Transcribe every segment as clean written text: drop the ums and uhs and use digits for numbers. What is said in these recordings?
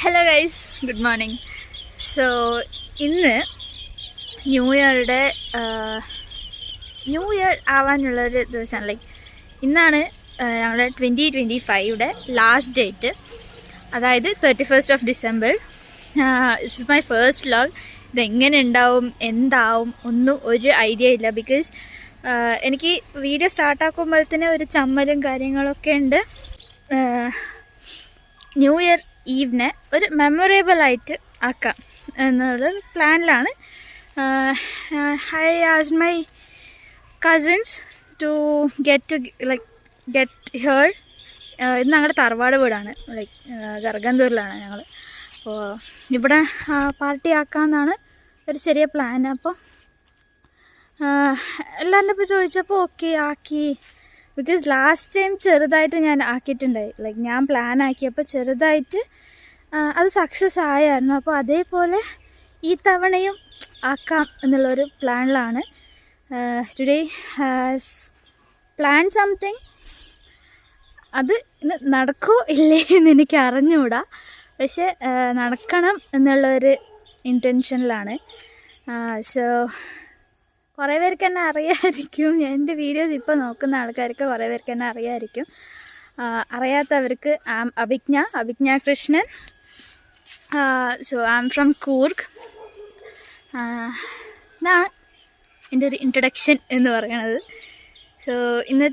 Hello guys, good morning. So ഇന്ന് new year ആവാനുള്ളൊരു ദിവസമാണ്. Like ഇന്നാണ് ഞങ്ങളുടെ 2025 ലാസ്റ്റ് ഡേറ്റ്, അതായത് 31st December. This is my first vlog. ഇതെങ്ങനെ ഉണ്ടാവും, എന്താവും ഒന്നും ഒരു ഐഡിയ ഇല്ല. ബിക്കോസ് എനിക്ക് വീഡിയോ സ്റ്റാർട്ടാക്കുമ്പോഴത്തേന് ഒരു ചമ്മലും കാര്യങ്ങളൊക്കെ ഉണ്ട്. ന്യൂ ഇയർ ഈവിനെ ഒരു മെമ്മറേബിൾ ആയിട്ട് ആക്കാം എന്നുള്ളൊരു പ്ലാനിലാണ്. I asked my cousins to get here. ഇത് ഞങ്ങളുടെ തറവാട് വീടാണ്, ലൈക്ക് ഗർഗന്തൂരിലാണ് ഞങ്ങൾ. അപ്പോൾ ഇവിടെ പാർട്ടി ആക്കാമെന്നാണ് ഒരു ചെറിയ പ്ലാൻ. അപ്പോൾ എല്ലാവരും ഇപ്പോൾ ചോദിച്ചപ്പോൾ ഓക്കെ ആക്കി. ബിക്കോസ് ലാസ്റ്റ് ടൈം ചെറുതായിട്ട് ഞാൻ ആക്കിയിട്ടുണ്ടായി, ലൈക്ക് ഞാൻ പ്ലാൻ ആക്കിയപ്പോൾ ചെറുതായിട്ട് അത് സക്സസ് ആയായിരുന്നു. അപ്പോൾ അതേപോലെ ഈ തവണയും ആക്കാം എന്നുള്ളൊരു പ്ലാനിലാണ്. Today plan something. അത് ഇന്ന് നടക്കുമോ ഇല്ലേ എന്ന് എനിക്ക് അറിഞ്ഞുകൂടാ, പക്ഷെ നടക്കണം എന്നുള്ളൊരു ഇൻറ്റൻഷനിലാണ്. സോ കുറേ പേർക്ക് എന്നെ അറിയാമായിരിക്കും, എൻ്റെ വീഡിയോസ് ഇപ്പോൾ നോക്കുന്ന ആൾക്കാർക്ക് കുറേ പേർക്ക് എന്നെ അറിയാമായിരിക്കും. അറിയാത്തവർക്ക് Abhijna Krishnan. So I am from Coorg. ഇതാണ് എൻ്റെ ഒരു ഇൻട്രൊഡക്ഷൻ എന്ന് പറയണത്. സോ ഇന്ന്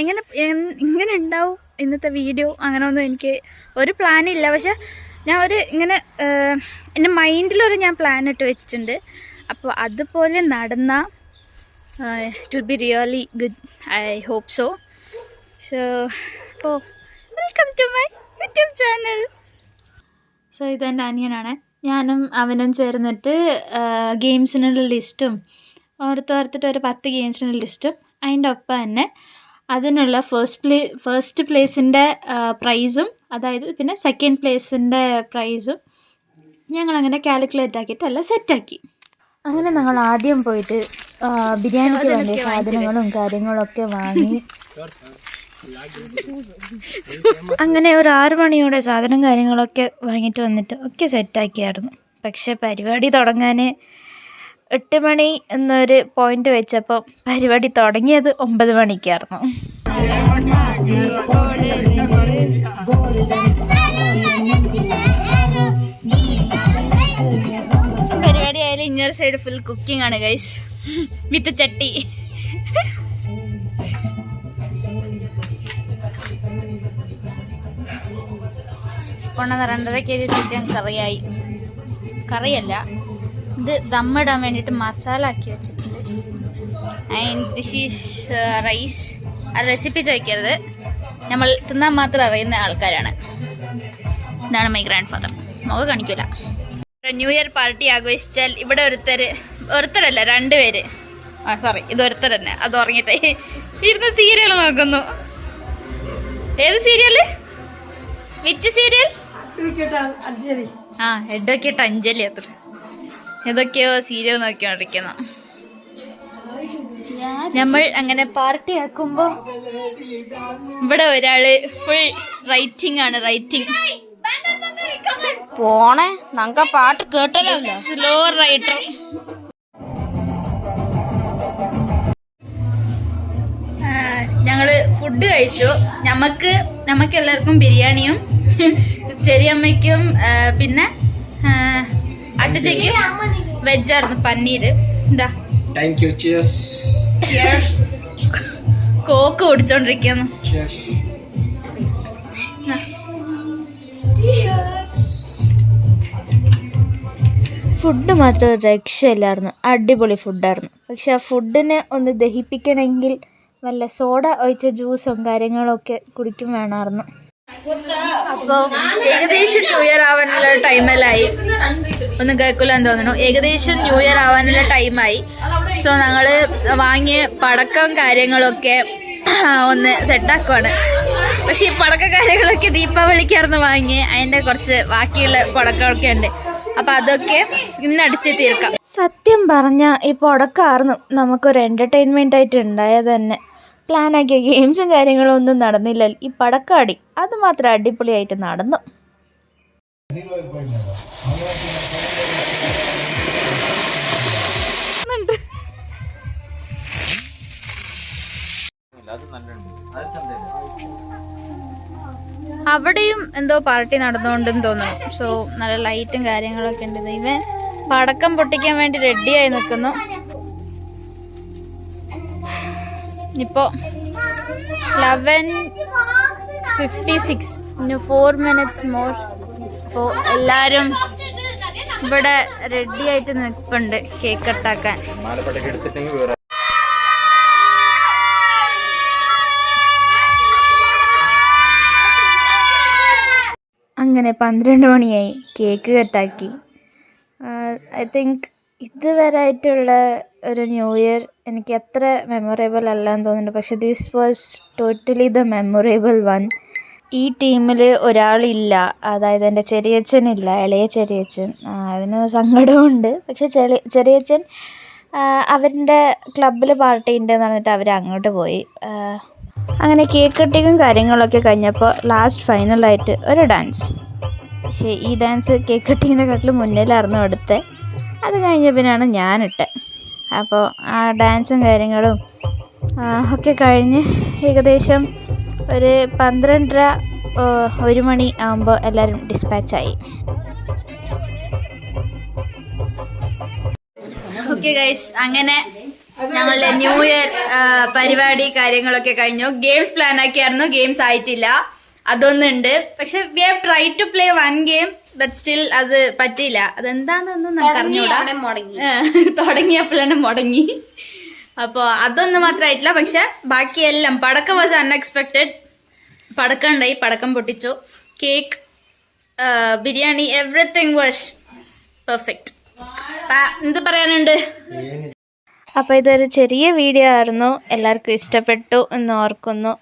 എങ്ങനെ ഉണ്ടാവും ഇന്നത്തെ വീഡിയോ അങ്ങനെയൊന്നും എനിക്ക് ഒരു പ്ലാനില്ല. പക്ഷെ ഞാൻ ഇങ്ങനെ എൻ്റെ മൈൻഡിലൊരു ഞാൻ പ്ലാൻ ഇട്ട് വെച്ചിട്ടുണ്ട്. അപ്പോൾ അതുപോലെ നടന്നാൽ it will be really good. I hope so. So അപ്പോൾ welcome to my YouTube channel. So ഇതെൻ്റെ അനിയനാണ്. ഞാനും അവനും ചേർന്നിട്ട് ഗെയിംസിനുള്ള ലിസ്റ്റും ഓർത്തിട്ട് ഒരു 10 ഗെയിംസിനുള്ള ലിസ്റ്റും അതിൻ്റെ ഒപ്പം തന്നെ അതിനുള്ള ഫസ്റ്റ് പ്ലേസിൻ്റെ പ്രൈസും, അതായത് പിന്നെ സെക്കൻഡ് പ്ലേസിൻ്റെ പ്രൈസും ഞങ്ങളങ്ങനെ കാൽക്കുലേറ്റ് ആക്കിയിട്ടെല്ലാം സെറ്റാക്കി. അങ്ങനെ ഞങ്ങൾ ആദ്യം പോയിട്ട് ബിരിയാണിക്ക് വേണ്ടിയ സാധനങ്ങളും കാര്യങ്ങളൊക്കെ വാങ്ങി. അങ്ങനെ ഒരു 6 മണിയോടെ സാധനം കാര്യങ്ങളൊക്കെ വാങ്ങിയിട്ട് വന്നിട്ട് ഒക്കെ സെറ്റാക്കിയായിരുന്നു. പക്ഷെ പരിപാടി തുടങ്ങാൻ 8 മണി എന്നൊരു പോയിന്റ് വെച്ചപ്പോൾ പരിപാടി തുടങ്ങിയത് 9 മണിക്കായിരുന്നു. പരിപാടി ആയാലും ഇന്നൊരു സൈഡ് ഫുൾ കുക്കിംഗ് ആണ് ഗൈസ്, വിത്ത് ചട്ടി. കൊണ്ടുവന്ന 2.5 kg ചിക്കൻ കറിയല്ല, ഇത് ദമ്മിടാൻ വേണ്ടിയിട്ട് മസാല ആക്കി വെച്ചിട്ടുണ്ട്. And this is rice. ആ റെസിപ്പി ചോദിക്കരുത്, നമ്മൾ തിന്നാൻ മാത്രം അറിയുന്ന ആൾക്കാരാണ്. ഇതാണ് മൈ ഗ്രാൻഡ് ഫാദർ. മുഖം കാണിക്കില്ല. ന്യൂ ഇയർ പാർട്ടി ആഘോഷിച്ചാൽ ഇവിടെ ഒരുത്തരല്ല 2 പേര്. സോറി, ഇത് ഒരുത്തർ തന്നെ. അത് ഉറങ്ങിയിട്ട് ഇരുന്ന് സീരിയൽ നോക്കുന്നു. ഏത് serial? Which serial? Advocate Anjali. അത്ര ഏതൊക്കെയോ സീരിയൽ നോക്കിക്കൊണ്ടിരിക്കുന്നു. നമ്മൾ അങ്ങനെ പാർട്ടി ആക്കുമ്പോൾ ഇവിടെ ഒരാള് ഫുൾ റൈറ്റിംഗ് ആണ്. പോണേ, നമുക്ക് ആ പാട്ട് കേട്ടല്ലോ. Slow writer. ഞങ്ങള് ഫുഡ് കഴിച്ചു. നമുക്ക് എല്ലാവർക്കും ബിരിയാണിയും ചെറിയമ്മയ്ക്കും പിന്നെ അച്ചച്ചയ്ക്കും വെജായിരുന്നു, പന്നീര്. എന്താ കോക്ക് കുടിച്ചോണ്ടിരിക്കുന്നു. ഫുഡ് മാത്രം ഒരു രക്ഷയില്ലായിരുന്നു, അടിപൊളി ഫുഡായിരുന്നു. പക്ഷെ ആ ഫുഡിനെ ഒന്ന് ദഹിപ്പിക്കണമെങ്കിൽ വല്ല സോഡ ഒഴിച്ച ജ്യൂസും കാര്യങ്ങളൊക്കെ കുടിക്കും വേണമായിരുന്നു. അപ്പോൾ ഏകദേശം ന്യൂ ഇയർ ആവാനുള്ള ടൈമെല്ലായി. ഒന്നും കേൾക്കില്ലെന്ന് തോന്നുന്നു. ഏകദേശം ന്യൂ ഇയർ ആവാനുള്ള ടൈമായി. സോ ഞങ്ങൾ വാങ്ങിയ പടക്കം കാര്യങ്ങളൊക്കെ ഒന്ന് സെറ്റാക്കുവാണ്. പക്ഷെ ഈ പടക്ക കാര്യങ്ങളൊക്കെ ദീപാവലിക്കായിരുന്നു വാങ്ങി. അതിൻ്റെ കുറച്ച് ബാക്കിയുള്ള പടക്കമൊക്കെ ഉണ്ട്. അപ്പം അതൊക്കെ ഇന്നടിച്ച് തീർക്കാം. സത്യം പറഞ്ഞാൽ ഈ പടക്കമായിരുന്നു നമുക്കൊരു എൻ്റർടൈൻമെൻ്റ് ആയിട്ട് ഉണ്ടായത് തന്നെ. പ്ലാനാക്കിയ ഗെയിംസും കാര്യങ്ങളും ഒന്നും നടന്നില്ല. ഈ പടക്കാടി അത് മാത്രം അടിപൊളിയായിട്ട് നടന്നു. അവിടെയും എന്തോ പാർട്ടി നടന്നുകൊണ്ടെന്ന് തോന്നുന്നു. സോ നല്ല ലൈറ്റും കാര്യങ്ങളൊക്കെ ഉണ്ട്. ഇവൻ പടക്കം പൊട്ടിക്കാൻ വേണ്ടി റെഡിയായി നിൽക്കുന്നു. ഇപ്പോ 11:56, 4 minutes more. അപ്പോൾ എല്ലാവരും ഇവിടെ റെഡി ആയിട്ട് നിൽപ്പുണ്ട് കേക്ക് കട്ടാക്കാൻ. അങ്ങനെ 12 മണിയായി, കേക്ക് കട്ടാക്കി. ഐ തിങ്ക് ഇതുവരായിട്ടുള്ള ഒരു ന്യൂ ഇയർ എനിക്ക് അത്ര മെമ്മറബിൾ അല്ലാന്ന് തോന്നുന്നുണ്ട്. പക്ഷെ this was totally the memorable one. ഈ ടീമിൽ ഒരാളില്ല, അതായത് എൻ്റെ ചെറിയച്ഛനില്ല, ഇളയ ചെറിയച്ഛൻ. അതിന് സങ്കടമുണ്ട്. പക്ഷെ ചെറിയച്ഛൻ അവരുടെ ക്ലബിൽ പാർട്ടി ഉണ്ടെന്ന് പറഞ്ഞിട്ട് അവർ അങ്ങോട്ട് പോയി. അങ്ങനെ കേക്ക് കട്ടിങ്ങും കാര്യങ്ങളൊക്കെ കഴിഞ്ഞപ്പോൾ ലാസ്റ്റ് ഫൈനലായിട്ട് ഒരു ഡാൻസ്. പക്ഷേ ഈ ഡാൻസ് കേക്ക് കട്ടിങ്ങിനെക്കാട്ടിലും മുന്നിലായിരുന്നു അടുത്ത്. അത് കഴിഞ്ഞ പിന്നെയാണ് ഞാനിട്ടത്. അപ്പോൾ ആ ഡാൻസും കാര്യങ്ങളും ഒക്കെ കഴിഞ്ഞ് ഏകദേശം ഒരു 12:30-1 മണി ആകുമ്പോൾ എല്ലാവരും ഡിസ്പാച്ചായി. ഓക്കെ ഗൈസ്, അങ്ങനെ ഞങ്ങളുടെ ന്യൂ ഇയർ പരിപാടി കാര്യങ്ങളൊക്കെ കഴിഞ്ഞു. ഗെയിംസ് പ്ലാൻ ആക്കിയായിരുന്നു, ഗെയിംസ് ആയിട്ടില്ല, അതൊന്നുണ്ട്. പക്ഷെ we have try to play 1 game, but still അത് പറ്റിയില്ല. അതെന്താണെന്നൊന്നും നമുക്ക് അറിഞ്ഞൂടാ. തുടങ്ങിയപ്പോൾ തന്നെ മുടങ്ങി. അപ്പോൾ അതൊന്നും മാത്രമായിട്ടില്ല. പക്ഷെ ബാക്കിയെല്ലാം, പടക്കം വാസ് അൺഎക്സ്പെക്റ്റഡ്. പടക്കം ഉണ്ടായി, പടക്കം പൊട്ടിച്ചു. Cake, biryani, everything was perfect. എന്ത് പറയാനുണ്ട്? അപ്പോൾ ഇതൊരു ചെറിയ വീഡിയോ ആയിരുന്നു. എല്ലാവർക്കും ഇഷ്ടപ്പെട്ടു എന്ന് ഓർക്കുന്നു.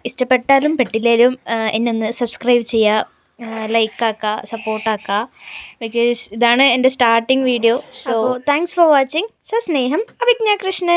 ഇഷ്ടപ്പെട്ടാലും പെട്ടില്ലേലും എന്നെ ഒന്ന് സബ്സ്ക്രൈബ് ചെയ്യുക, ലൈക്കാക്കുക, സപ്പോർട്ടാക്കുക. ബിക്കോസ് ഇതാണ് എൻ്റെ starting video. So thanks for watching. സസ്നേഹം, അഭിജ്ഞ കൃഷ്ണൻ.